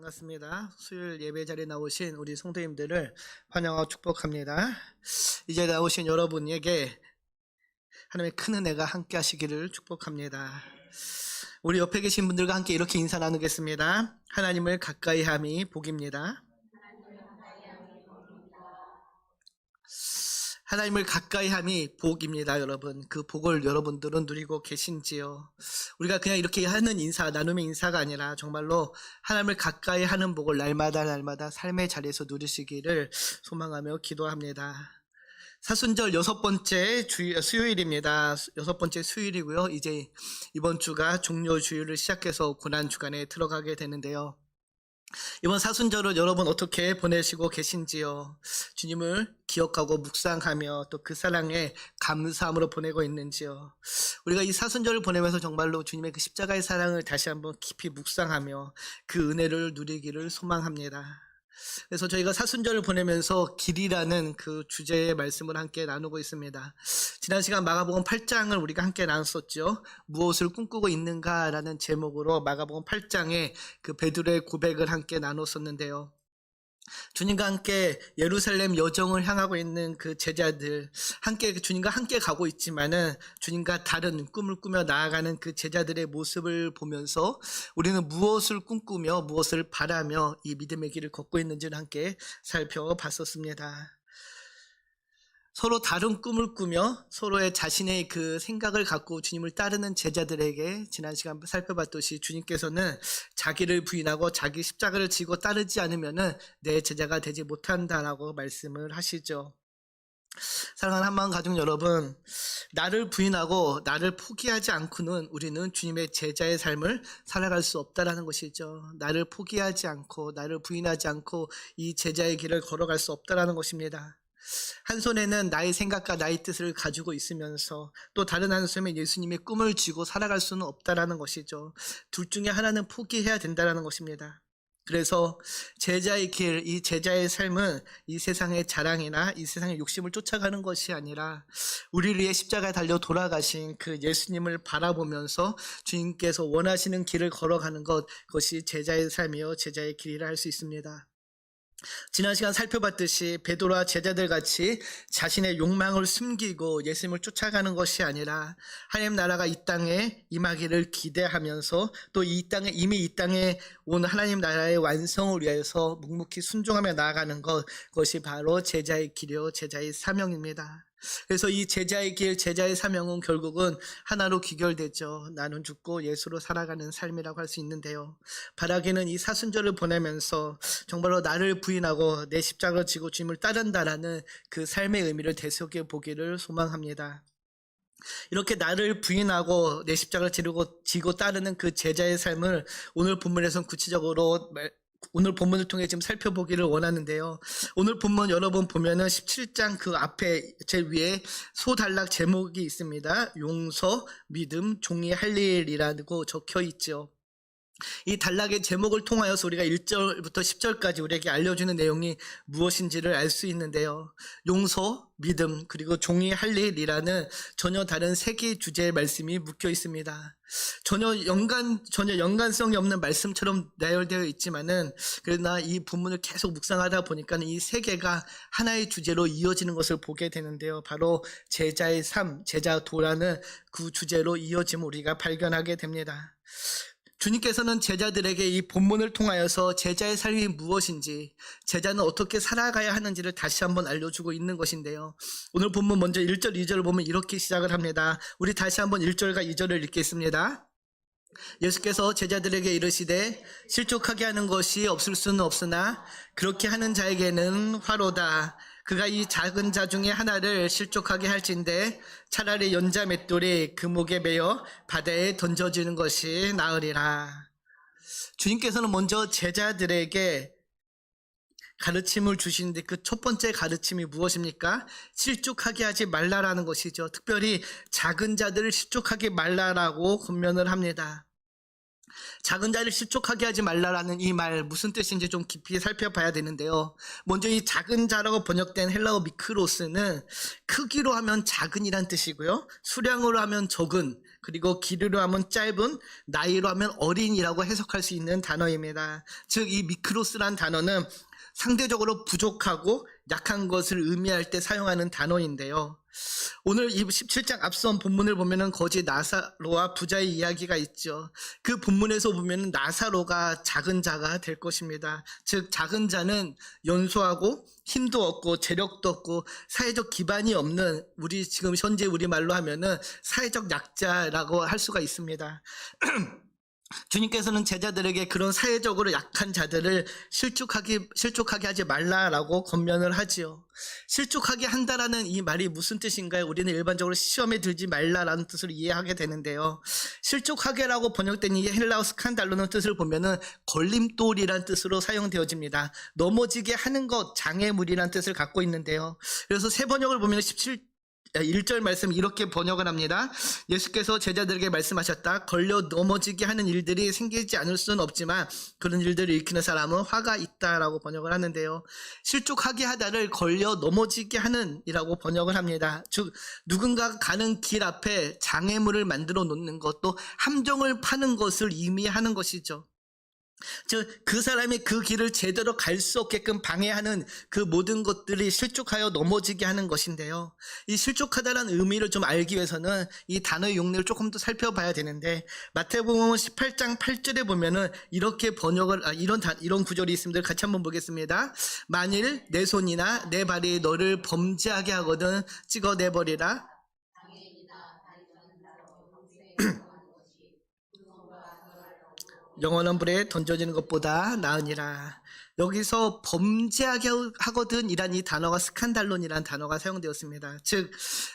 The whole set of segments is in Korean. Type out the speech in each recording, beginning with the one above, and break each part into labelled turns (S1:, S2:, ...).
S1: 반갑습니다. 수요일 예배 자리에 나오신 우리 성도님들을 환영하고 축복합니다. 이제 나오신 여러분에게 하나님의 큰 은혜가 함께 하시기를 축복합니다. 우리 옆에 계신 분들과 함께 이렇게 인사 나누겠습니다. 하나님을 가까이 함이 복입니다. 하나님을 가까이 함이 복입니다, 여러분. 그 복을 여러분들은 누리고 계신지요? 우리가 그냥 이렇게 하는 인사, 나눔의 인사가 아니라 정말로 하나님을 가까이 하는 복을 날마다 삶의 자리에서 누리시기를 소망하며 기도합니다. 사순절 6번째 수요일입니다. 6번째 수요일이고요. 이제 이번 주가 종료 주일을 시작해서 고난 주간에 들어가게 되는데요. 이번 사순절을 여러분 어떻게 보내시고 계신지요? 주님을 기억하고 묵상하며 또 그 사랑에 감사함으로 보내고 있는지요? 우리가 이 사순절을 보내면서 정말로 주님의 그 십자가의 사랑을 다시 한번 깊이 묵상하며 그 은혜를 누리기를 소망합니다. 그래서 저희가 사순절을 보내면서 길이라는 그 주제의 말씀을 함께 나누고 있습니다. 지난 시간 마가복음 8장을 우리가 함께 나눴었죠. 무엇을 꿈꾸고 있는가라는 제목으로 마가복음 8장에 그 베드로의 고백을 함께 나눴었는데요. 주님과 함께 예루살렘 여정을 향하고 있는 그 제자들, 주님과 함께 가고 있지만은 주님과 다른 꿈을 꾸며 나아가는 그 제자들의 모습을 보면서 우리는 무엇을 꿈꾸며 무엇을 바라며 이 믿음의 길을 걷고 있는지를 함께 살펴봤었습니다. 서로 다른 꿈을 꾸며 서로의 자신의 그 생각을 갖고 주님을 따르는 제자들에게 지난 시간 살펴봤듯이 주님께서는 자기를 부인하고 자기 십자가를 지고 따르지 않으면은 내 제자가 되지 못한다라고 말씀을 하시죠. 사랑하는 한마음 가족 여러분, 나를 부인하고 나를 포기하지 않고는 우리는 주님의 제자의 삶을 살아갈 수 없다라는 것이죠. 나를 포기하지 않고 나를 부인하지 않고 이 제자의 길을 걸어갈 수 없다라는 것입니다. 한 손에는 나의 생각과 나의 뜻을 가지고 있으면서 또 다른 한 손에 예수님의 꿈을 쥐고 살아갈 수는 없다라는 것이죠. 둘 중에 하나는 포기해야 된다라는 것입니다. 그래서 제자의 길, 이 제자의 삶은 이 세상의 자랑이나 이 세상의 욕심을 쫓아가는 것이 아니라 우리를 위해 십자가에 달려 돌아가신 그 예수님을 바라보면서 주님께서 원하시는 길을 걸어가는 그것이 제자의 삶이요 제자의 길이라 할 수 있습니다. 지난 시간 살펴봤듯이 베드로와 제자들 같이 자신의 욕망을 숨기고 예수님을 쫓아가는 것이 아니라 하나님 나라가 이 땅에 임하기를 기대하면서 또 이미 이 땅에 온 하나님 나라의 완성을 위해서 묵묵히 순종하며 나아가는 그것이 바로 제자의 길이요 제자의 사명입니다. 그래서 이 제자의 길, 제자의 사명은 결국은 하나로 귀결되죠. 나는 죽고 예수로 살아가는 삶이라고 할 수 있는데요. 바라기는 이 사순절을 보내면서 정말로 나를 부인하고 내 십자가를 지고 주님을 따른다라는 그 삶의 의미를 되새겨 보기를 소망합니다. 이렇게 나를 부인하고 내 십자가를 지고 따르는 그 제자의 삶을 오늘 본문에서는 구체적으로 오늘 본문을 통해 지금 살펴보기를 원하는데요. 오늘 본문 여러분 보면은 17장 그 앞에 제일 위에 소단락 제목이 있습니다. 용서, 믿음, 종이 할 일이라고 적혀 있죠. 이 단락의 제목을 통하여서 우리가 1절부터 10절까지 우리에게 알려주는 내용이 무엇인지를 알 수 있는데요. 용서, 믿음, 그리고 종이 할 일이라는 전혀 다른 세 개의 주제의 말씀이 묶여 있습니다. 전혀 연관성이 없는 말씀처럼 나열되어 있지만은 그러나 이 본문을 계속 묵상하다 보니까 이 세 개가 하나의 주제로 이어지는 것을 보게 되는데요. 바로 제자의 삶, 제자도라는 그 주제로 이어짐을 우리가 발견하게 됩니다. 주님께서는 제자들에게 이 본문을 통하여서 제자의 삶이 무엇인지, 제자는 어떻게 살아가야 하는지를 다시 한번 알려주고 있는 것인데요. 오늘 본문 먼저 1절, 2절을 보면 이렇게 시작을 합니다. 우리 다시 한번 1절과 2절을 읽겠습니다. 예수께서 제자들에게 이르시되 실족하게 하는 것이 없을 수는 없으나 그렇게 하는 자에게는 화로다. 그가 이 작은 자 중에 하나를 실족하게 할진대 차라리 연자 맷돌이 그 목에 매어 바다에 던져지는 것이 나으리라. 주님께서는 먼저 제자들에게 가르침을 주시는데 그 첫 번째 가르침이 무엇입니까? 실족하게 하지 말라라는 것이죠. 특별히 작은 자들을 실족하게 말라라고 권면을 합니다. 작은 자를 실족하게 하지 말라라는 이 말 무슨 뜻인지 좀 깊이 살펴봐야 되는데요. 먼저 이 작은 자라고 번역된 헬라어 미크로스는 크기로 하면 작은이란 뜻이고요. 수량으로 하면 적은, 그리고 길이로 하면 짧은, 나이로 하면 어린이라고 해석할 수 있는 단어입니다. 즉 이 미크로스란 단어는 상대적으로 부족하고 약한 것을 의미할 때 사용하는 단어인데요. 오늘 이 17장 앞선 본문을 보면은 거지 나사로와 부자의 이야기가 있죠. 그 본문에서 보면은 나사로가 작은 자가 될 것입니다. 즉 작은 자는 연소하고 힘도 없고 재력도 없고 사회적 기반이 없는, 우리 지금 현재 우리말로 하면은 사회적 약자라고 할 수가 있습니다. 주님께서는 제자들에게 그런 사회적으로 약한 자들을 실족하게 하지 말라라고 권면을 하지요. 실족하게 한다라는 이 말이 무슨 뜻인가요? 우리는 일반적으로 시험에 들지 말라라는 뜻으로 이해하게 되는데요. 실족하게라고 번역된 이 헬라어 스칸달로는 뜻을 보면은 걸림돌이란 뜻으로 사용되어집니다. 넘어지게 하는 것, 장애물이란 뜻을 갖고 있는데요. 그래서 새 번역을 보면 1절 말씀 이렇게 번역을 합니다. 예수께서 제자들에게 말씀하셨다. 걸려 넘어지게 하는 일들이 생기지 않을 수는 없지만 그런 일들을 일으키는 사람은 화가 있다라고 번역을 하는데요. 실족하게 하다를 걸려 넘어지게 하는 이라고 번역을 합니다. 즉 누군가가 가는 길 앞에 장애물을 만들어 놓는 것도 함정을 파는 것을 의미하는 것이죠. 즉 그 사람이 그 길을 제대로 갈 수 없게끔 방해하는 그 모든 것들이 실족하여 넘어지게 하는 것인데요. 이 실족하다는 의미를 좀 알기 위해서는 이 단어의 용례를 조금 더 살펴봐야 되는데, 마태복음 18장 8절에 보면은 이렇게 번역을 이런 구절이 있습니다. 같이 한번 보겠습니다. 만일 내 손이나 내 발이 너를 범죄하게 하거든 찍어내버리라. 영원한 불에 던져지는 것보다 나으니라. 여기서 범죄하게 하거든 이란 이 단어가 스칸달론이라는 단어가 사용되었습니다. 즉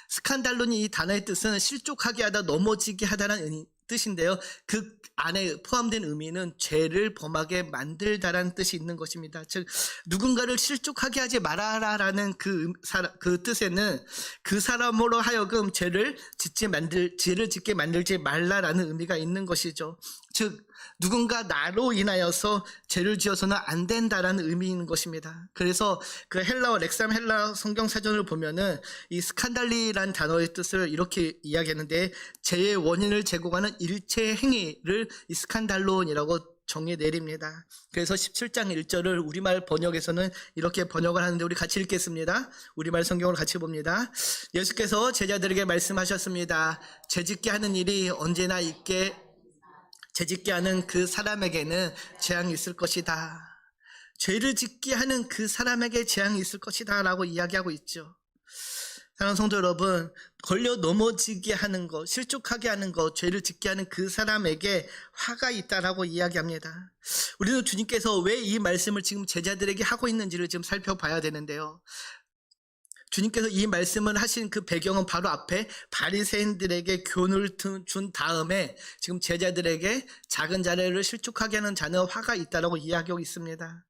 S1: 스칸달론이 이 단어의 뜻은 실족하게 하다, 넘어지게 하다라는 뜻인데요. 그 안에 포함된 의미는 죄를 범하게 만들다라는 뜻이 있는 것입니다. 즉 누군가를 실족하게 하지 말아라라는 그 뜻에는 그 사람으로 하여금 죄를 짓게 만들지 말라라는 의미가 있는 것이죠. 즉 누군가 나로 인하여서 죄를 지어서는 안 된다라는 의미인 것입니다. 그래서 그 렉삼 헬라어 성경사전을 보면은 이 스칸달리라는 단어의 뜻을 이렇게 이야기하는데, 죄의 원인을 제공하는 일체 행위를 이 스칸달론이라고 정의 내립니다. 그래서 17장 1절을 우리말 번역에서는 이렇게 번역을 하는데, 우리 같이 읽겠습니다. 우리말 성경을 같이 봅니다. 예수께서 제자들에게 말씀하셨습니다. 죄짓게 하는 일이 언제나 있게, 죄짓게 하는 그 사람에게는 재앙이 있을 것이다. 죄를 짓게 하는 그 사람에게 재앙이 있을 것이다 라고 이야기하고 있죠. 사랑하는 성도 여러분, 걸려 넘어지게 하는 것, 실족하게 하는 것, 죄를 짓게 하는 그 사람에게 화가 있다라고 이야기합니다. 우리는 주님께서 왜 이 말씀을 지금 제자들에게 하고 있는지를 지금 살펴봐야 되는데요. 주님께서 이 말씀을 하신 그 배경은 바로 앞에 바리새인들에게 교훈을 준 다음에 지금 제자들에게 작은 자를 실족하게 하는 자는 화가 있다라고 이야기하고 있습니다.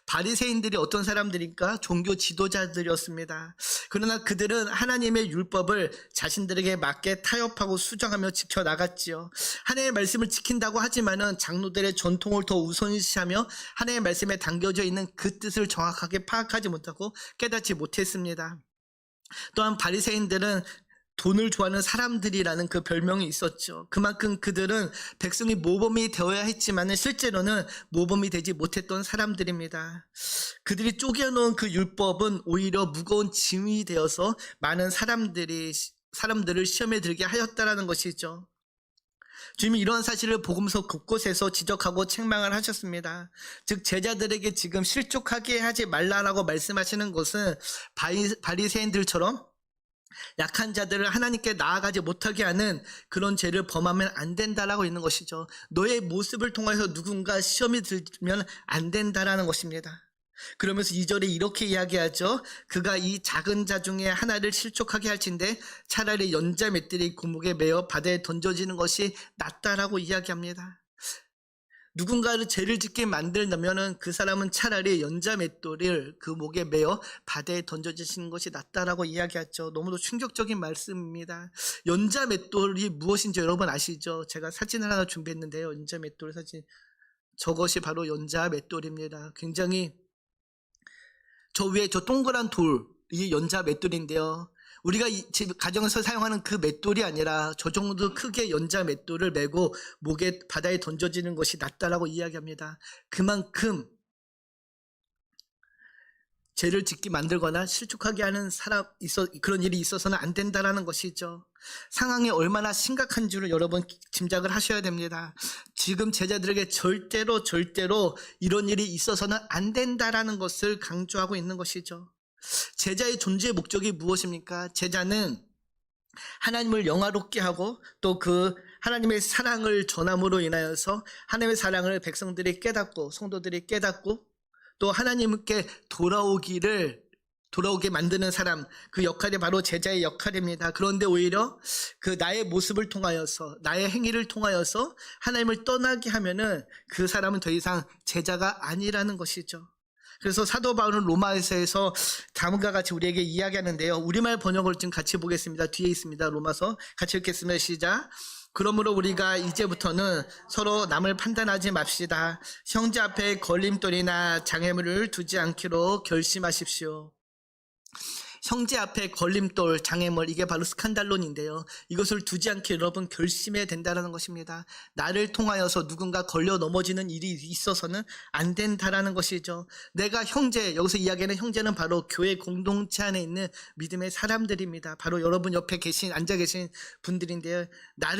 S1: 바리새인들이 어떤 사람들일까? 종교 지도자들이었습니다. 그러나 그들은 하나님의 율법을 자신들에게 맞게 타협하고 수정하며 지켜나갔지요. 하나님의 말씀을 지킨다고 하지만은 장로들의 전통을 더 우선시하며 하나님의 말씀에 담겨져 있는 그 뜻을 정확하게 파악하지 못하고 깨닫지 못했습니다. 또한 바리새인들은 돈을 좋아하는 사람들이라는 그 별명이 있었죠. 그만큼 그들은 백성이 모범이 되어야 했지만 실제로는 모범이 되지 못했던 사람들입니다. 그들이 쪼개놓은 그 율법은 오히려 무거운 짐이 되어서 많은 사람들을 시험에 들게 하였다라는 것이죠. 주님이 이러한 사실을 복음서 곳곳에서 지적하고 책망을 하셨습니다. 즉 제자들에게 지금 실족하게 하지 말라라고 말씀하시는 것은 바리새인들처럼 약한 자들을 하나님께 나아가지 못하게 하는 그런 죄를 범하면 안 된다라고 있는 것이죠. 너의 모습을 통해서 누군가 시험이 들면 안 된다라는 것입니다. 그러면서 2절에 이렇게 이야기하죠. 그가 이 작은 자 중에 하나를 실족하게 할진대 차라리 연자 맷들이 고목에 매어 바다에 던져지는 것이 낫다라고 이야기합니다. 누군가를 죄를 짓게 만들려면 그 사람은 차라리 연자 맷돌을 그 목에 매어 바다에 던져지시는 것이 낫다라고 이야기하죠. 너무도 충격적인 말씀입니다. 연자 맷돌이 무엇인지 여러분 아시죠? 제가 사진을 하나 준비했는데요. 연자 맷돌 사진. 저것이 바로 연자 맷돌입니다. 굉장히 저 위에 저 동그란 돌이 연자 맷돌인데요. 우리가 집 가정에서 사용하는 그 맷돌이 아니라 저 정도 크게 연자 맷돌을 메고 목에 바다에 던져지는 것이 낫다라고 이야기합니다. 그만큼 죄를 짓게 만들거나 실족하게 하는 그런 일이 있어서는 안 된다라는 것이죠. 상황이 얼마나 심각한 줄을 여러분 짐작을 하셔야 됩니다. 지금 제자들에게 절대로 이런 일이 있어서는 안 된다라는 것을 강조하고 있는 것이죠. 제자의 존재의 목적이 무엇입니까? 제자는 하나님을 영화롭게 하고 또 그 하나님의 사랑을 전함으로 인하여서 하나님의 사랑을 백성들이 깨닫고 성도들이 깨닫고 또 하나님께 돌아오게 만드는 사람, 그 역할이 바로 제자의 역할입니다. 그런데 오히려 그 나의 모습을 통하여서, 나의 행위를 통하여서 하나님을 떠나게 하면은 그 사람은 더 이상 제자가 아니라는 것이죠. 그래서 사도 바울은 로마서에서 다음과 같이 우리에게 이야기하는데요. 우리말 번역을 좀 같이 보겠습니다. 뒤에 있습니다. 로마서 같이 읽겠습니다. 시작. 그러므로 우리가 이제부터는 서로 남을 판단하지 맙시다. 형제 앞에 걸림돌이나 장애물을 두지 않기로 결심하십시오. 형제 앞에 걸림돌, 장애물, 이게 바로 스칸달론인데요. 이것을 두지 않게 여러분 결심해야 된다는 것입니다. 나를 통하여서 누군가 걸려 넘어지는 일이 있어서는 안 된다라는 것이죠. 내가 형제, 여기서 이야기하는 형제는 바로 교회 공동체 안에 있는 믿음의 사람들입니다. 바로 여러분 옆에 앉아 계신 분들인데요. 나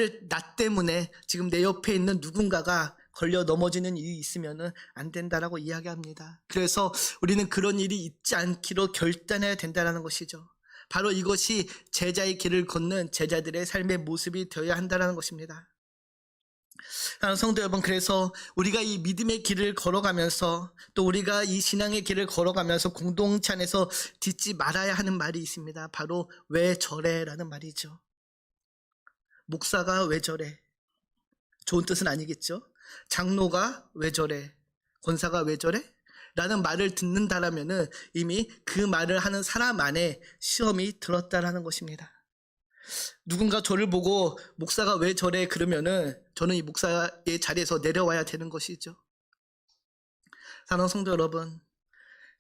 S1: 때문에 지금 내 옆에 있는 누군가가 걸려 넘어지는 일이 있으면 안 된다라고 이야기합니다. 그래서 우리는 그런 일이 있지 않기로 결단해야 된다는 것이죠. 바로 이것이 제자의 길을 걷는 제자들의 삶의 모습이 되어야 한다는 것입니다. 사랑하는 성도 여러분, 그래서 우리가 이 믿음의 길을 걸어가면서 또 우리가 이 신앙의 길을 걸어가면서 공동체 안에서 듣지 말아야 하는 말이 있습니다. 바로 왜 저래라는 말이죠. 목사가 왜 저래? 좋은 뜻은 아니겠죠? 장로가 왜 저래? 권사가 왜 저래? 라는 말을 듣는다라면은 이미 그 말을 하는 사람 안에 시험이 들었다라는 것입니다. 누군가 저를 보고 목사가 왜 저래? 그러면은 저는 이 목사의 자리에서 내려와야 되는 것이죠. 사랑하는 성도 여러분,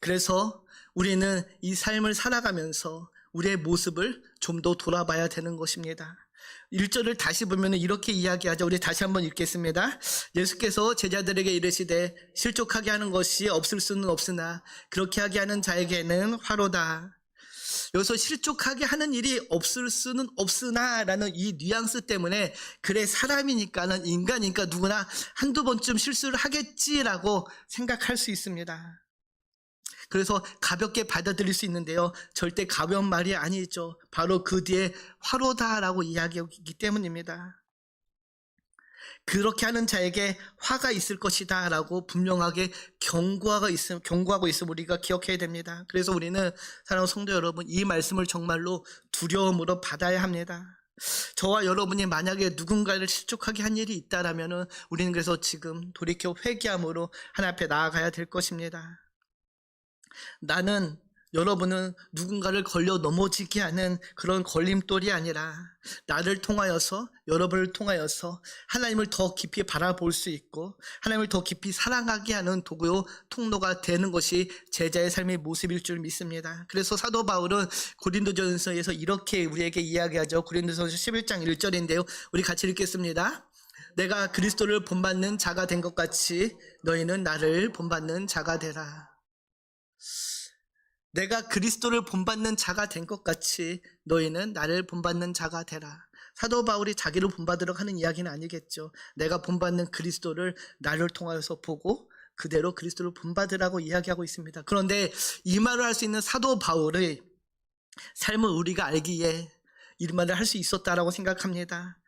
S1: 그래서 우리는 이 삶을 살아가면서 우리의 모습을 좀 더 돌아봐야 되는 것입니다. 1절을 다시 보면 이렇게 이야기하죠. 우리 다시 한번 읽겠습니다. 예수께서 제자들에게 이르시되 실족하게 하는 것이 없을 수는 없으나 그렇게 하게 하는 자에게는 화로다. 여기서 실족하게 하는 일이 없을 수는 없으나 라는 이 뉘앙스 때문에 그래 사람이니까는 인간이니까 누구나 한두 번쯤 실수를 하겠지라고 생각할 수 있습니다. 그래서 가볍게 받아들일 수 있는데요. 절대 가벼운 말이 아니죠. 바로 그 뒤에 화로다라고 이야기하기 때문입니다. 그렇게 하는 자에게 화가 있을 것이다 라고 분명하게 경고하고 있음을 우리가 기억해야 됩니다. 그래서 우리는 사랑하는 성도 여러분, 이 말씀을 정말로 두려움으로 받아야 합니다. 저와 여러분이 만약에 누군가를 실족하게 한 일이 있다라면 우리는 그래서 지금 돌이켜 회개함으로 하나님 앞에 나아가야 될 것입니다. 여러분은 누군가를 걸려 넘어지게 하는 그런 걸림돌이 아니라 나를 통하여서, 여러분을 통하여서 하나님을 더 깊이 바라볼 수 있고 하나님을 더 깊이 사랑하게 하는 도구요 통로가 되는 것이 제자의 삶의 모습일 줄 믿습니다. 그래서 사도 바울은 고린도전서에서 이렇게 우리에게 이야기하죠. 고린도전서 11장 1절인데요. 우리 같이 읽겠습니다. 내가 그리스도를 본받는 자가 된 것 같이 너희는 나를 본받는 자가 되라. 내가 그리스도를 본받는 자가 된 것 같이 너희는 나를 본받는 자가 되라. 사도 바울이 자기를 본받으러 하는 이야기는 아니겠죠. 내가 본받는 그리스도를 나를 통하여서 보고 그대로 그리스도를 본받으라고 이야기하고 있습니다. 그런데 이 말을 할 수 있는 사도 바울의 삶을 우리가 알기에 이 말을 할 수 있었다라고 생각합니다.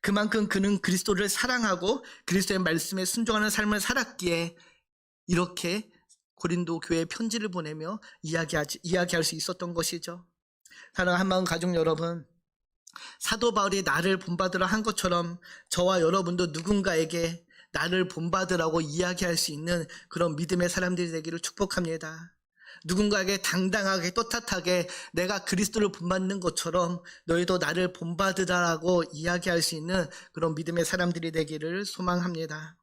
S1: 그만큼 그는 그리스도를 사랑하고 그리스도의 말씀에 순종하는 삶을 살았기에 이렇게 고린도 교회에 편지를 보내며 이야기할 수 있었던 것이죠. 사랑하는 한마음 가족 여러분, 사도 바울이 나를 본받으라 한 것처럼 저와 여러분도 누군가에게 나를 본받으라고 이야기할 수 있는 그런 믿음의 사람들이 되기를 축복합니다. 누군가에게 당당하게 떳떳하게 내가 그리스도를 본받는 것처럼 너희도 나를 본받으라고 이야기할 수 있는 그런 믿음의 사람들이 되기를 소망합니다.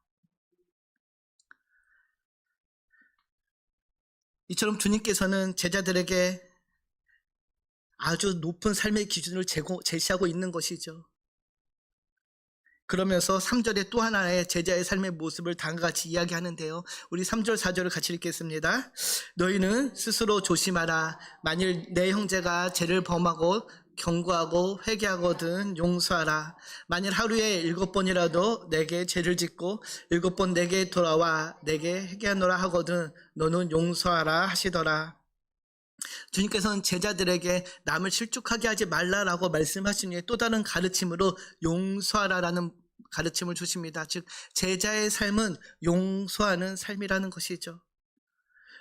S1: 이처럼 주님께서는 제자들에게 아주 높은 삶의 기준을 제시하고 있는 것이죠. 그러면서 3절에 또 하나의 제자의 삶의 모습을 다음과 같이 이야기하는데요. 우리 3절 4절을 같이 읽겠습니다. 너희는 스스로 조심하라. 만일 내 형제가 죄를 범하고 경고하고 회개하거든 용서하라. 만일 하루에 7번이라도 내게 죄를 짓고 7번 내게 돌아와 내게 회개하노라 하거든 너는 용서하라 하시더라. 주님께서는 제자들에게 남을 실족하게 하지 말라라고 말씀하신 후에 또 다른 가르침으로 용서하라라는 가르침을 주십니다. 즉 제자의 삶은 용서하는 삶이라는 것이죠.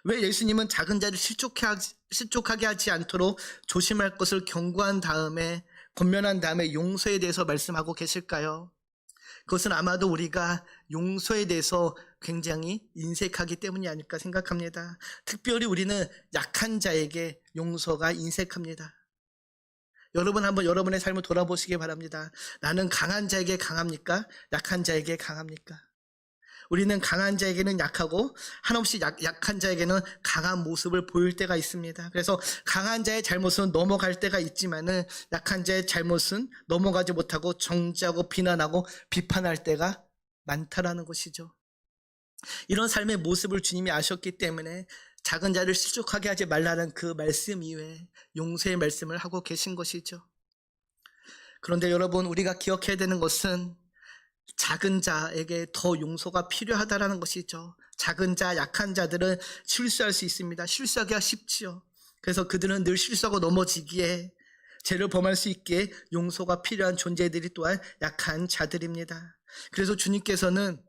S1: 왜 예수님은 작은 자를 실족하게 하지 않도록 조심할 것을 권면한 다음에 용서에 대해서 말씀하고 계실까요? 그것은 아마도 우리가 용서에 대해서 굉장히 인색하기 때문이 아닐까 생각합니다. 특별히 우리는 약한 자에게 용서가 인색합니다. 여러분 한번 여러분의 삶을 돌아보시기 바랍니다. 나는 강한 자에게 강합니까? 약한 자에게 강합니까? 우리는 강한 자에게는 약하고 한없이 약한 자에게는 강한 모습을 보일 때가 있습니다. 그래서 강한 자의 잘못은 넘어갈 때가 있지만은 약한 자의 잘못은 넘어가지 못하고 정죄하고 비난하고 비판할 때가 많다라는 것이죠. 이런 삶의 모습을 주님이 아셨기 때문에 작은 자를 실족하게 하지 말라는 그 말씀 이외에 용서의 말씀을 하고 계신 것이죠. 그런데 여러분 우리가 기억해야 되는 것은 작은 자에게 더 용서가 필요하다라는 것이죠. 작은 자, 약한 자들은 실수할 수 있습니다. 실수하기가 쉽지요. 그래서 그들은 늘 실수하고 넘어지기에 죄를 범할 수 있기에 용서가 필요한 존재들이 또한 약한 자들입니다. 그래서 주님께서는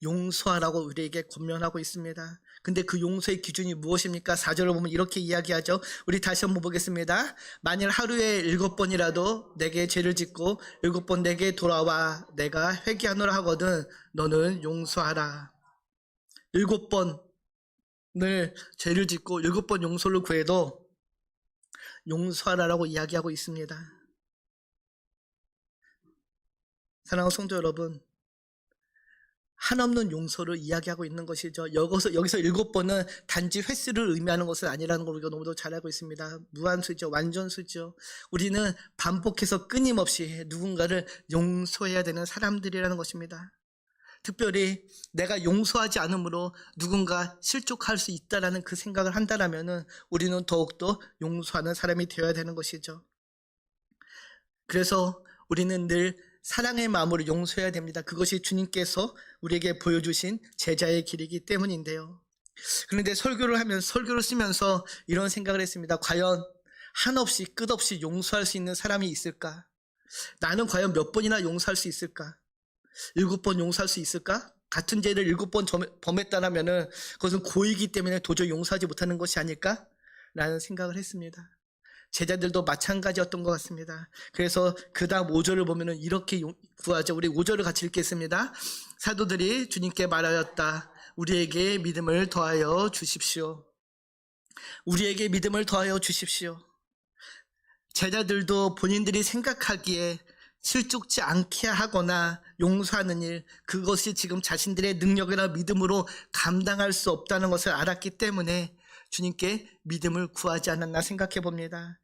S1: 용서하라고 우리에게 권면하고 있습니다. 근데 그 용서의 기준이 무엇입니까? 4절을 보면 이렇게 이야기하죠. 우리 다시 한번 보겠습니다. 만일 하루에 7번이라도 내게 죄를 짓고 7번 내게 돌아와 내가 회개하노라 하거든 너는 용서하라. 7번을 죄를 짓고 7번 용서를 구해도 용서하라라고 이야기하고 있습니다. 사랑하는 성도 여러분, 한없는 용서를 이야기하고 있는 것이죠. 여기서 7번은 단지 횟수를 의미하는 것은 아니라는 걸 우리가 너무도 잘 알고 있습니다. 무한수죠. 완전수죠. 우리는 반복해서 끊임없이 누군가를 용서해야 되는 사람들이라는 것입니다. 특별히 내가 용서하지 않으므로 누군가 실족할 수 있다라는 그 생각을 한다면 우리는 더욱더 용서하는 사람이 되어야 되는 것이죠. 그래서 우리는 늘 사랑의 마음으로 용서해야 됩니다. 그것이 주님께서 우리에게 보여주신 제자의 길이기 때문인데요. 그런데 설교를 쓰면서 이런 생각을 했습니다. 과연 한없이 끝없이 용서할 수 있는 사람이 있을까? 나는 과연 몇 번이나 용서할 수 있을까? 7번 용서할 수 있을까? 같은 죄를 7번 범했다면 그것은 고의이기 때문에 도저히 용서하지 못하는 것이 아닐까? 라는 생각을 했습니다. 제자들도 마찬가지였던 것 같습니다. 그래서 그 다음 5절을 보면 이렇게 구하죠. 우리 5절을 같이 읽겠습니다. 사도들이 주님께 말하였다. 우리에게 믿음을 더하여 주십시오. 우리에게 믿음을 더하여 주십시오. 제자들도 본인들이 생각하기에 실족지 않게 하거나 용서하는 일, 그것이 지금 자신들의 능력이나 믿음으로 감당할 수 없다는 것을 알았기 때문에 주님께 믿음을 구하지 않았나 생각해 봅니다.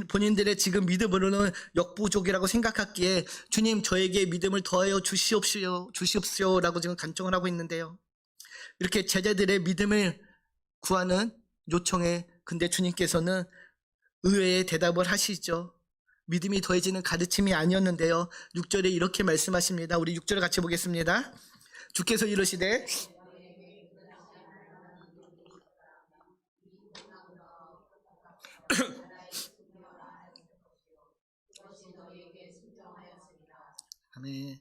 S1: 본인들의 지금 믿음으로는 역부족이라고 생각했기에 주님 저에게 믿음을 더하여 주시옵소라고 지금 간청을 하고 있는데요. 이렇게 제자들의 믿음을 구하는 요청에 근데 주님께서는 의외의 대답을 하시죠. 믿음이 더해지는 가르침이 아니었는데요. 6절에 이렇게 말씀하십니다. 우리 6절을 같이 보겠습니다. 주께서 이르시되 아멘.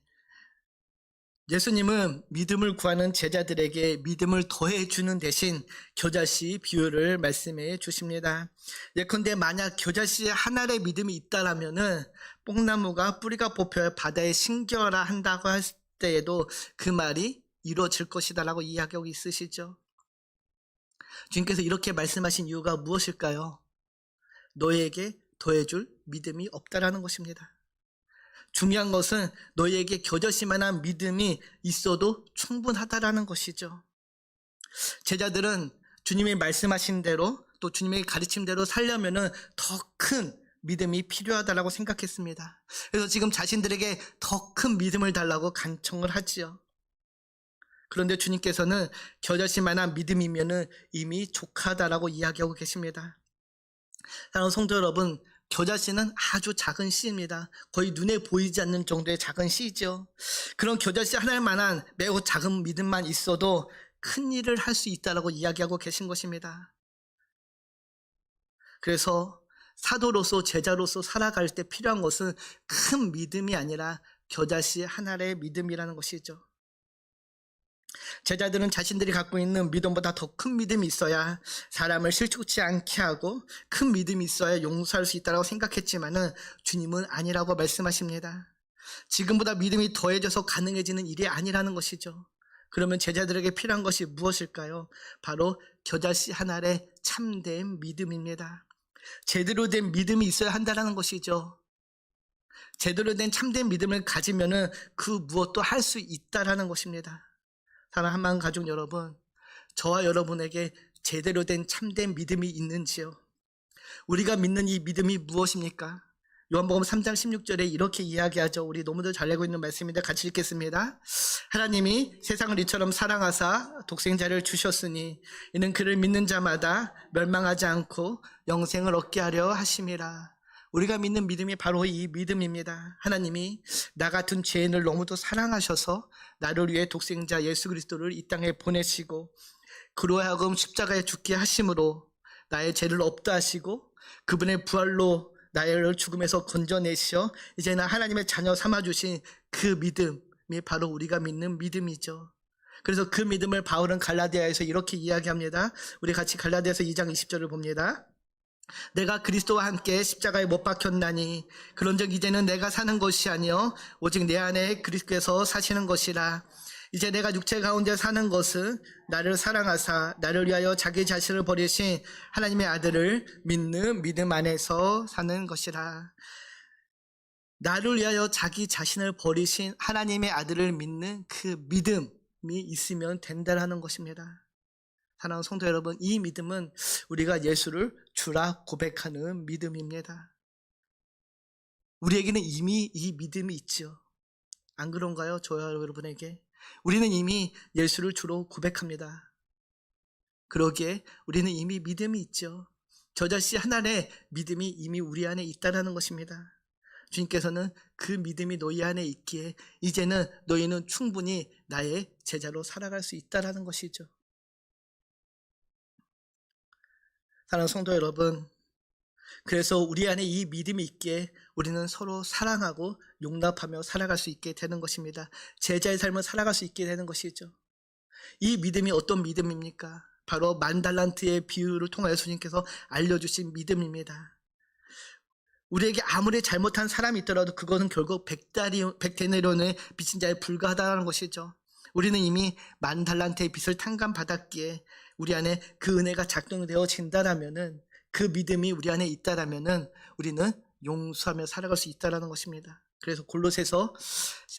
S1: 예수님은 믿음을 구하는 제자들에게 믿음을 더해주는 대신 겨자씨 비유를 말씀해 주십니다. 예컨대 만약 겨자씨에 한 알의 믿음이 있다라면은 뽕나무가 뿌리가 뽑혀 바다에 심겨라 한다고 할 때에도 그 말이 이루어질 것이다라고 이야기하고 있으시죠. 주님께서 이렇게 말씀하신 이유가 무엇일까요? 너에게 더해줄 믿음이 없다라는 것입니다. 중요한 것은 너희에게 겨자씨만한 믿음이 있어도 충분하다라는 것이죠. 제자들은 주님이 말씀하신 대로 또 주님의 가르침대로 살려면은 더 큰 믿음이 필요하다라고 생각했습니다. 그래서 지금 자신들에게 더 큰 믿음을 달라고 간청을 하지요. 그런데 주님께서는 겨자씨만한 믿음이면은 이미 족하다라고 이야기하고 계십니다. 사랑하는 성도 여러분, 겨자씨는 아주 작은 씨입니다. 거의 눈에 보이지 않는 정도의 작은 씨죠. 그런 겨자씨 하나만한 매우 작은 믿음만 있어도 큰 일을 할 수 있다라고 이야기하고 계신 것입니다. 그래서 사도로서 제자로서 살아갈 때 필요한 것은 큰 믿음이 아니라 겨자씨 하나의 믿음이라는 것이죠. 제자들은 자신들이 갖고 있는 믿음보다 더 큰 믿음이 있어야 사람을 실족치 않게 하고 큰 믿음이 있어야 용서할 수 있다고 생각했지만은 주님은 아니라고 말씀하십니다. 지금보다 믿음이 더해져서 가능해지는 일이 아니라는 것이죠. 그러면 제자들에게 필요한 것이 무엇일까요? 바로 겨자씨 하나의 참된 믿음입니다. 제대로 된 믿음이 있어야 한다는 것이죠. 제대로 된 참된 믿음을 가지면은 그 무엇도 할 수 있다라는 것입니다. 사랑하는 한마음 가족 여러분, 저와 여러분에게 제대로 된 참된 믿음이 있는지요? 우리가 믿는 이 믿음이 무엇입니까? 요한복음 3장 16절에 이렇게 이야기하죠. 우리 너무들 잘 알고 있는 말씀인데 같이 읽겠습니다. 하나님이 세상을 이처럼 사랑하사 독생자를 주셨으니 이는 그를 믿는 자마다 멸망하지 않고 영생을 얻게 하려 하심이라. 우리가 믿는 믿음이 바로 이 믿음입니다. 하나님이 나 같은 죄인을 너무도 사랑하셔서 나를 위해 독생자 예수 그리스도를 이 땅에 보내시고 그로 하여금 십자가에 죽게 하심으로 나의 죄를 없다 하시고 그분의 부활로 나를 죽음에서 건져내시어 이제는 하나님의 자녀 삼아주신 그 믿음이 바로 우리가 믿는 믿음이죠. 그래서 그 믿음을 바울은 갈라디아에서 이렇게 이야기합니다. 우리 같이 갈라디아서 2장 20절을 봅니다. 내가 그리스도와 함께 십자가에 못 박혔나니 그런즉 이제는 내가 사는 것이 아니요 오직 내 안에 그리스도께서 사시는 것이라. 이제 내가 육체 가운데 사는 것은 나를 사랑하사 나를 위하여 자기 자신을 버리신 하나님의 아들을 믿는 믿음 안에서 사는 것이라. 나를 위하여 자기 자신을 버리신 하나님의 아들을 믿는 그 믿음이 있으면 된다는 것입니다. 사랑하는 성도 여러분, 이 믿음은 우리가 예수를 주라 고백하는 믿음입니다. 우리에게는 이미 이 믿음이 있죠. 안 그런가요? 저와 여러분에게 우리는 이미 예수를 주로 고백합니다. 그러기에 우리는 이미 믿음이 있죠. 겨자씨 하나의 믿음이 이미 우리 안에 있다는 것입니다. 주님께서는 그 믿음이 너희 안에 있기에 이제는 너희는 충분히 나의 제자로 살아갈 수 있다는 것이죠. 사랑하는 성도 여러분, 그래서 우리 안에 이 믿음이 있기에 우리는 서로 사랑하고 용납하며 살아갈 수 있게 되는 것입니다. 제자의 삶을 살아갈 수 있게 되는 것이죠. 이 믿음이 어떤 믿음입니까? 바로 10,000달란트의 비유를 통하여 주님께서 알려주신 믿음입니다. 우리에게 아무리 잘못한 사람이 있더라도 그것은 결국 100데나리온의 빚진 자에 불과하다는 것이죠. 우리는 이미 10,000달란트의 빚을 탕감받았기에 우리 안에 그 은혜가 작동되어진다라면은, 그 믿음이 우리 안에 있다라면은 우리는 용서하며 살아갈 수 있다라는 것입니다. 그래서 골로새서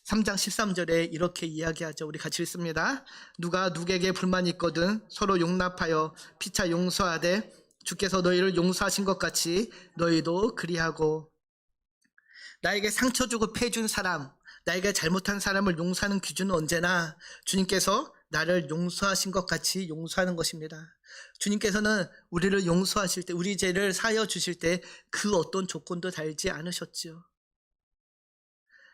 S1: 3장 13절에 이렇게 이야기하죠. 우리 같이 읽습니다. 누가 누구에게 불만이 있거든 서로 용납하여 피차 용서하되 주께서 너희를 용서하신 것 같이 너희도 그리하고. 나에게 상처 주고 패준 사람, 나에게 잘못한 사람을 용서하는 기준은 언제나 주님께서 나를 용서하신 것 같이 용서하는 것입니다. 주님께서는 우리를 용서하실 때, 우리 죄를 사하여 주실 때 그 어떤 조건도 달지 않으셨지요.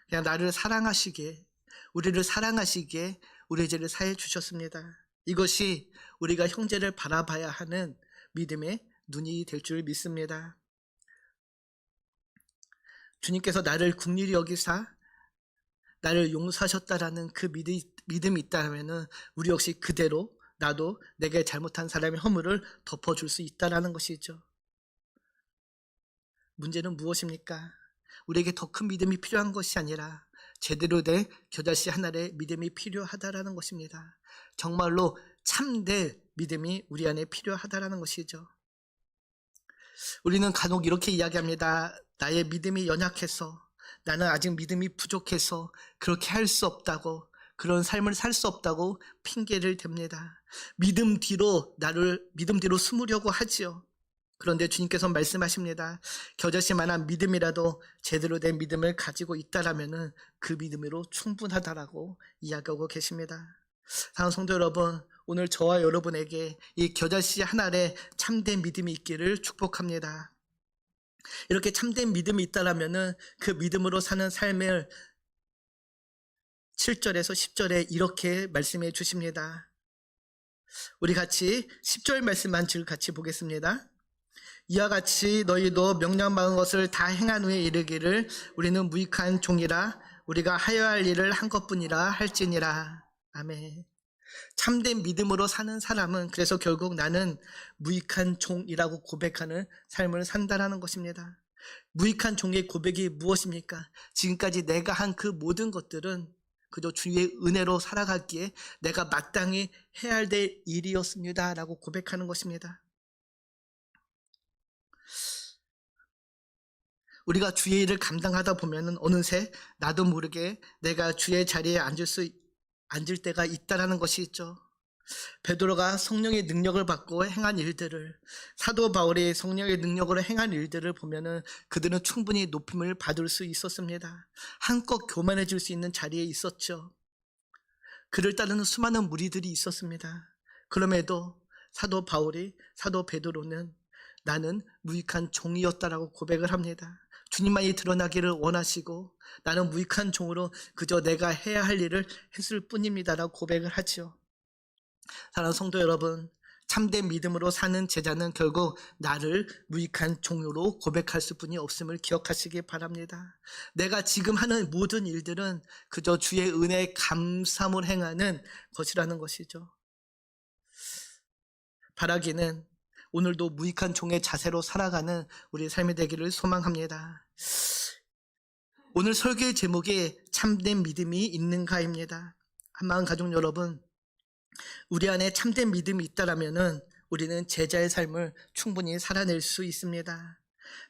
S1: 그냥 나를 사랑하시기에, 우리를 사랑하시기에 우리의 죄를 사해 주셨습니다. 이것이 우리가 형제를 바라봐야 하는 믿음의 눈이 될 줄 믿습니다. 주님께서 나를 긍휼히 여기사 나를 용서하셨다라는 그 믿음이 있다면 우리 역시 그대로 나도 내게 잘못한 사람의 허물을 덮어줄 수 있다라는 것이죠. 문제는 무엇입니까? 우리에게 더 큰 믿음이 필요한 것이 아니라 제대로 된 겨자씨 하나의 믿음이 필요하다라는 것입니다. 정말로 참된 믿음이 우리 안에 필요하다라는 것이죠. 우리는 간혹 이렇게 이야기합니다. 나의 믿음이 연약해서, 나는 아직 믿음이 부족해서 그렇게 할 수 없다고, 그런 삶을 살 수 없다고 핑계를 댑니다. 믿음 뒤로 숨으려고 하지요. 그런데 주님께서 말씀하십니다. 겨자씨만한 믿음이라도 제대로 된 믿음을 가지고 있다라면은 그 믿음으로 충분하다라고 이야기하고 계십니다. 사랑하는 성도 여러분, 오늘 저와 여러분에게 이 겨자씨 하나에 참된 믿음이 있기를 축복합니다. 이렇게 참된 믿음이 있다라면은 그 믿음으로 사는 삶을 7절에서 10절에 이렇게 말씀해 주십니다. 우리 같이 10절 말씀 한 줄 같이 보겠습니다. 이와 같이 너희도 명령받은 것을 다 행한 후에 이르기를 우리는 무익한 종이라 우리가 하여야 할 일을 한 것뿐이라 할지니라. 아멘. 참된 믿음으로 사는 사람은 그래서 결국 나는 무익한 종이라고 고백하는 삶을 산다라는 것입니다. 무익한 종의 고백이 무엇입니까? 지금까지 내가 한 그 모든 것들은 그저 주의 은혜로 살아가기에 내가 마땅히 해야 될 일이었습니다 라고 고백하는 것입니다. 우리가 주의 일을 감당하다 보면 어느새 나도 모르게 내가 주의 자리에 앉을 때가 있다라는 것이 있죠. 베드로가 성령의 능력을 받고 행한 일들을, 사도 바울이 성령의 능력으로 행한 일들을 보면은 그들은 충분히 높임을 받을 수 있었습니다. 한껏 교만해질 수 있는 자리에 있었죠. 그를 따르는 수많은 무리들이 있었습니다. 그럼에도 사도 바울이, 사도 베드로는 나는 무익한 종이었다라고 고백을 합니다. 주님만이 드러나기를 원하시고 나는 무익한 종으로 그저 내가 해야 할 일을 했을 뿐입니다라고 고백을 하지요. 사랑하는 성도 여러분, 참된 믿음으로 사는 제자는 결국 나를 무익한 종으로 고백할 수뿐이 없음을 기억하시기 바랍니다. 내가 지금 하는 모든 일들은 그저 주의 은혜에 감사함을 행하는 것이라는 것이죠. 바라기는 오늘도 무익한 종의 자세로 살아가는 우리의 삶이 되기를 소망합니다. 오늘 설교의 제목이 참된 믿음이 있는가입니다. 한마음 가족 여러분, 우리 안에 참된 믿음이 있다라면은 우리는 제자의 삶을 충분히 살아낼 수 있습니다.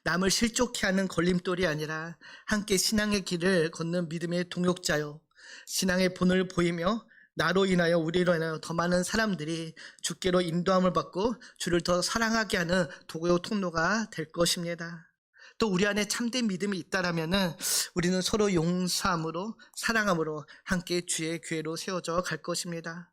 S1: 남을 실족해 하는 걸림돌이 아니라 함께 신앙의 길을 걷는 믿음의 동역자요, 신앙의 본을 보이며 나로 인하여 우리로 인하여 더 많은 사람들이 주께로 인도함을 받고 주를 더 사랑하게 하는 도구요 통로가 될 것입니다. 또 우리 안에 참된 믿음이 있다라면은 우리는 서로 용서함으로 사랑함으로 함께 주의 교회로 세워져 갈 것입니다.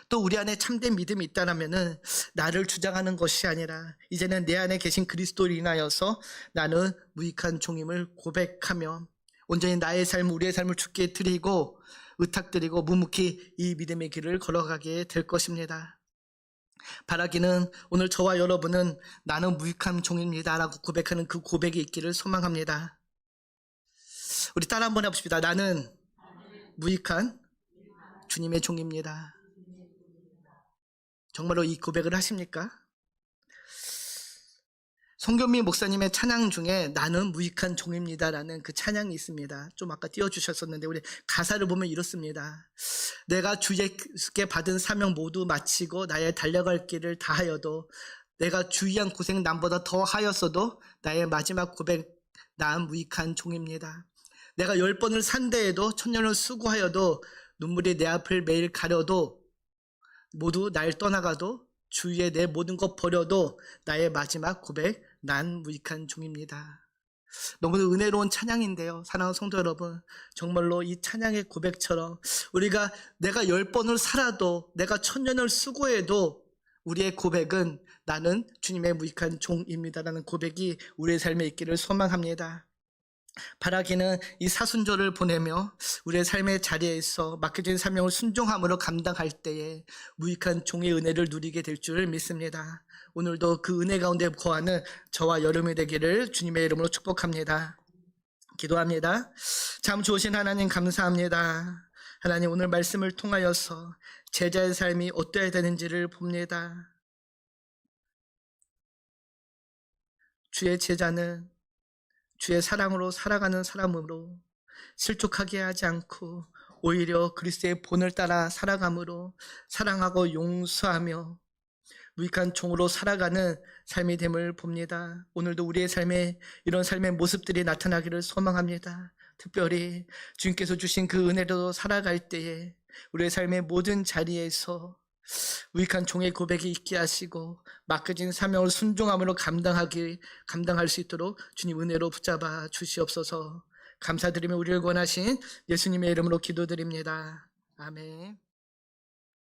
S1: 또 우리 안에 참된 믿음이 있다라면은 나를 주장하는 것이 아니라 이제는 내 안에 계신 그리스도를 인하여서 나는 무익한 종임을 고백하며 온전히 나의 삶, 우리의 삶을 주께 드리고 의탁드리고 묵묵히 이 믿음의 길을 걸어가게 될 것입니다. 바라기는 오늘 저와 여러분은 나는 무익한 종입니다 라고 고백하는 그 고백이 있기를 소망합니다. 우리 따라 한번 해봅시다. 나는 무익한 주님의 종입니다. 정말로 이 고백을 하십니까? 송경미 목사님의 찬양 중에 나는 무익한 종입니다라는 그 찬양이 있습니다. 좀 아까 띄워주셨었는데 우리 가사를 보면 이렇습니다. 내가 주께 받은 사명 모두 마치고 나의 달려갈 길을 다하여도 내가 주의한 고생 남보다 더 하였어도 나의 마지막 고백 난 무익한 종입니다. 내가 10번을 산대해도 1000년을 수고하여도 눈물이 내 앞을 매일 가려도 모두 날 떠나가도 주위에 내 모든 것 버려도 나의 마지막 고백 난 무익한 종입니다. 너무도 은혜로운 찬양인데요. 사랑하는 성도 여러분, 정말로 이 찬양의 고백처럼 우리가 내가 10번을 살아도 내가 1000년을 수고해도 우리의 고백은 나는 주님의 무익한 종입니다라는 고백이 우리의 삶에 있기를 소망합니다. 바라기는 이 사순절을 보내며 우리의 삶의 자리에서 맡겨진 사명을 순종함으로 감당할 때에 무익한 종의 은혜를 누리게 될 줄 믿습니다. 오늘도 그 은혜 가운데 거하는 저와 여러분이 되기를 주님의 이름으로 축복합니다. 기도합니다. 참 좋으신 하나님 감사합니다. 하나님 오늘 말씀을 통하여서 제자의 삶이 어떠해야 되는지를 봅니다. 주의 제자는 주의 사랑으로 살아가는 사람으로 실족하게 하지 않고 오히려 그리스도의 본을 따라 살아감으로 사랑하고 용서하며 무익한 종으로 살아가는 삶이 됨을 봅니다. 오늘도 우리의 삶에 이런 삶의 모습들이 나타나기를 소망합니다. 특별히 주님께서 주신 그 은혜로 살아갈 때에 우리의 삶의 모든 자리에서 유익한 종의 고백이 있게 하시고 맡겨진 사명을 순종함으로 감당할 수 있도록 주님 은혜로 붙잡아 주시옵소서. 감사드리며 우리를 권하신 예수님의 이름으로 기도드립니다. 아멘.